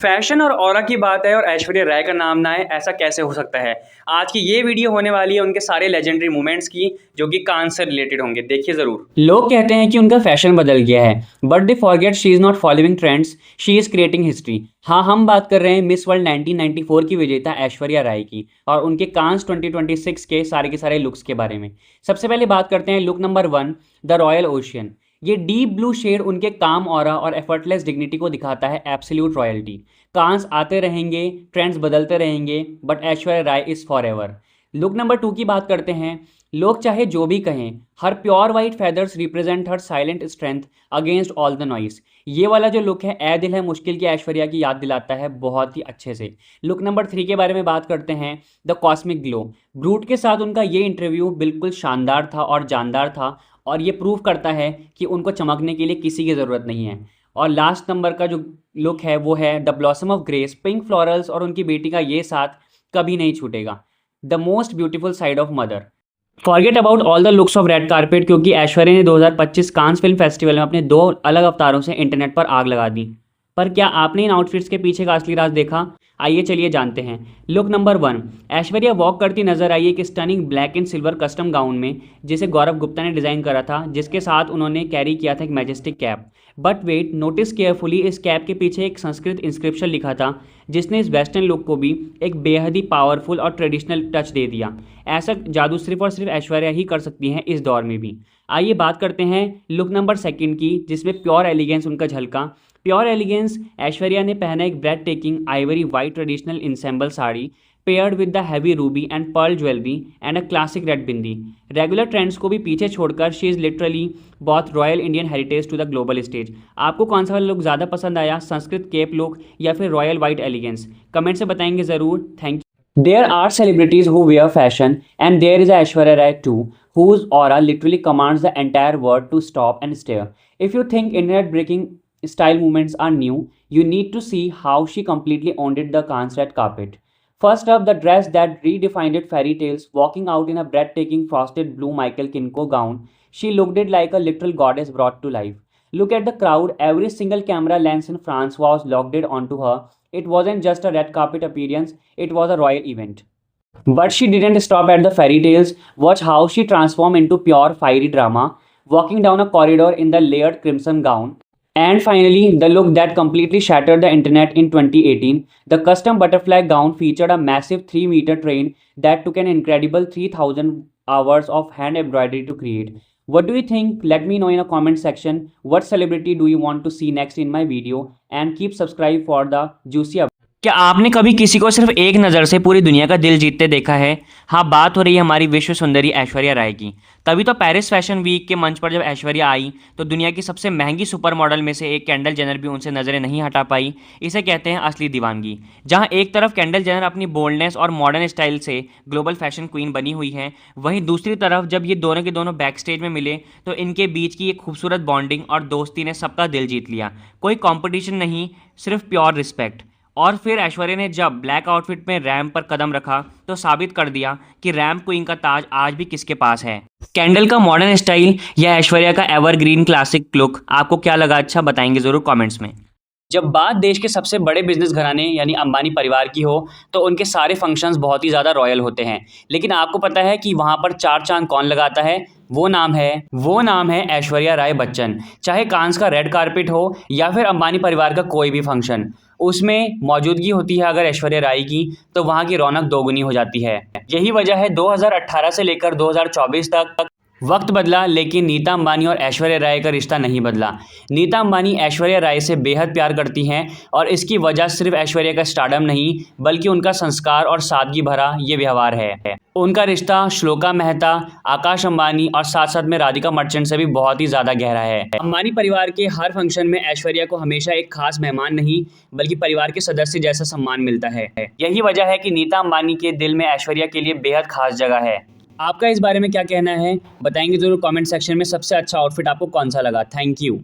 Fashion और aura की बात है और ऐश्वर्या राय का नाम ना है, ऐसा कैसे हो सकता है। आज की ये वीडियो होने वाली है उनके सारे लेजेंडरी मोमेंट्स की, जो कि कान से रिलेटेड होंगे। देखिए जरूर। लोग कहते हैं कि उनका फैशन बदल गया है, but they forget she is not following trends, she is creating history. हाँ, हम बात कर रहे हैं मिस वर्ल्ड 1994 की विजेता ऐश्वर्या राय की और उनके कांस 2026 के सारे लुक्स के बारे में। सबसे पहले बात करते हैं look number 1, the royal ocean. ये डीप ब्लू शेड उनके काम ऑरा और एफर्टलेस डिग्निटी को दिखाता है, एब्सोल्यूट रॉयल्टी। कांस आते रहेंगे, ट्रेंड्स बदलते रहेंगे, but Aishwarya Rai is forever. Look number 2 की बात करते हैं। लोग चाहे जो भी कहें, her pure white feathers represent her silent strength against all the noise. ये वाला जो लुक है, ए दिल है मुश्किल की ऐश्वर्या की याद दिलाता है बहुत ही अच्छे से। लुक नंबर 3 के बारे में बात करते हैं, द कॉस्मिक ग्लो। ब्रूट के साथ उनका ये इंटरव्यू बिल्कुल शानदार था और जानदार था, और ये प्रूव करता है कि उनको चमकने के लिए किसी की ज़रूरत नहीं है। और लास्ट नंबर का जो लुक है वो है the blossom of grace, pink florals और उनकी बेटी का ये साथ कभी नहीं छूटेगा। The most beautiful side of mother. Forget about all the looks of red carpet, क्योंकि ऐश्वर्या ने 2025 कांस फिल्म फेस्टिवल में अपने 2 अलग अवतारों से इंटरनेट पर आग लगा दी। पर क्या आपने इन आउटफिट्स के पीछे का असली राज देखा? आइए चलिए जानते हैं। लुक नंबर 1, ऐश्वर्या वॉक करती नजर आई एक stunning black and silver custom gown में, जिसे गौरव गुप्ता ने डिज़ाइन करा था, जिसके साथ उन्होंने कैरी किया था एक majestic cap. But wait, notice carefully, इस कैप के पीछे एक संस्कृत इंस्क्रिप्शन लिखा था, जिसने इस वेस्टर्न लुक को भी एक बेहद ही पावरफुल और ट्रेडिशनल टच दे दिया। ऐसा जादू सिर्फ और सिर्फ ऐश्वर्या ही कर सकती हैं इस दौर में भी। आइए बात करते हैं लुक नंबर 2 की, जिसमें प्योर एलिगेंस उनका झलका। प्योर एलिगेंस, ऐश्वर्या ने पहना एक breathtaking ivory white traditional ensemble sari, paired with the heavy ruby and pearl jewellery and a classic red bindi. Regular trends को भी पीछे छोड़कर she is literally both royal Indian heritage to the global stage. आपको कौन सा वाला look ज़्यादा पसंद आया, संस्कृत केप लुक या फिर रॉयल वाइट एलिगेंस? कमेंट से बताएंगे ज़रूर। Thank you. There are celebrities who wear fashion, and there is Aishwarya Rai too, whose aura literally commands the entire world to stop and stare. If you think internet breaking style movements are new, you need to see how she completely owned it the Cannes red carpet. First up, the dress that redefined it fairy tales, walking out in a breathtaking frosted blue Michael Kinko gown, she looked it like a literal goddess brought to life. Look at the crowd, every single camera lens in France was locked it onto her. It wasn't just a red carpet appearance, it was a royal event. But she didn't stop at the fairy tales. Watch how she transformed into pure fiery drama, walking down a corridor in the layered crimson gown. And finally, the look that completely shattered the internet in 2018. The custom butterfly gown featured a massive 3-meter train that took an incredible 3,000 hours of hand embroidery to create. What do you think? Let me know in a comment section. What celebrity do you want to see next in my video? And keep subscribe for the juicy updates. क्या आपने कभी किसी को सिर्फ एक नज़र से पूरी दुनिया का दिल जीतते देखा है? हाँ, बात हो रही है हमारी विश्व सुंदरी ऐश्वर्या राय की। तभी तो पेरिस फैशन वीक के मंच पर जब ऐश्वर्या आई तो दुनिया की सबसे महंगी सुपर मॉडल में से एक केंडल जेनर भी उनसे नज़रें नहीं हटा पाई। इसे कहते हैं असली दीवानगी। जहाँ एक तरफ केंडल जेनर अपनी बोल्डनेस और मॉडर्न स्टाइल से ग्लोबल फैशन क्वीन बनी हुई है, वहीं दूसरी तरफ जब ये दोनों के दोनों बैक स्टेज में मिले तो इनके बीच की एक खूबसूरत बॉन्डिंग और दोस्ती ने सबका दिल जीत लिया। कोई कॉम्पिटिशन नहीं, सिर्फ प्योर रिस्पेक्ट। और फिर ऐश्वर्या ने जब ब्लैक आउटफिट में रैंप पर कदम रखा तो साबित कर दिया कि रैंप क्वीन का ताज आज भी किसके पास है। कैंडल का मॉडर्न स्टाइल या ऐश्वर्या का एवरग्रीन क्लासिक लुक, आपको क्या लगा? अच्छा बताएंगे ज़रूर कमेंट्स में। जब बात देश के सबसे बड़े बिजनेस घराने यानी अंबानी परिवार की हो तो उनके सारे फंक्शंस बहुत ही ज़्यादा रॉयल होते हैं। लेकिन आपको पता है कि वहाँ पर 4 चांद कौन लगाता है? वो नाम है ऐश्वर्या राय बच्चन। चाहे कांस का रेड कारपेट हो या फिर अंबानी परिवार का कोई भी फंक्शन, उसमें मौजूदगी होती है अगर ऐश्वर्या राय की, तो वहाँ की रौनक दोगुनी हो जाती है। यही वजह है 2018 से लेकर 2024 तक वक्त बदला, लेकिन नीता अंबानी और ऐश्वर्या राय का रिश्ता नहीं बदला। नीता अंबानी ऐश्वर्या राय से बेहद प्यार करती हैं और इसकी वजह सिर्फ ऐश्वर्या का स्टारडम नहीं, बल्कि उनका संस्कार और सादगी भरा ये व्यवहार है। उनका रिश्ता श्लोका मेहता, आकाश अंबानी और साथ साथ में राधिका मर्चेंट से भी बहुत ही ज़्यादा गहरा है। अंबानी परिवार के हर फंक्शन में ऐश्वर्या को हमेशा एक खास मेहमान नहीं, बल्कि परिवार के सदस्य जैसा सम्मान मिलता है। यही वजह है कि नीता अंबानी के दिल में ऐश्वर्या के लिए बेहद खास जगह है। आपका इस बारे में क्या कहना है? बताएंगे जरूर कमेंट सेक्शन में। सबसे अच्छा आउटफिट आपको कौन सा लगा? Thank you.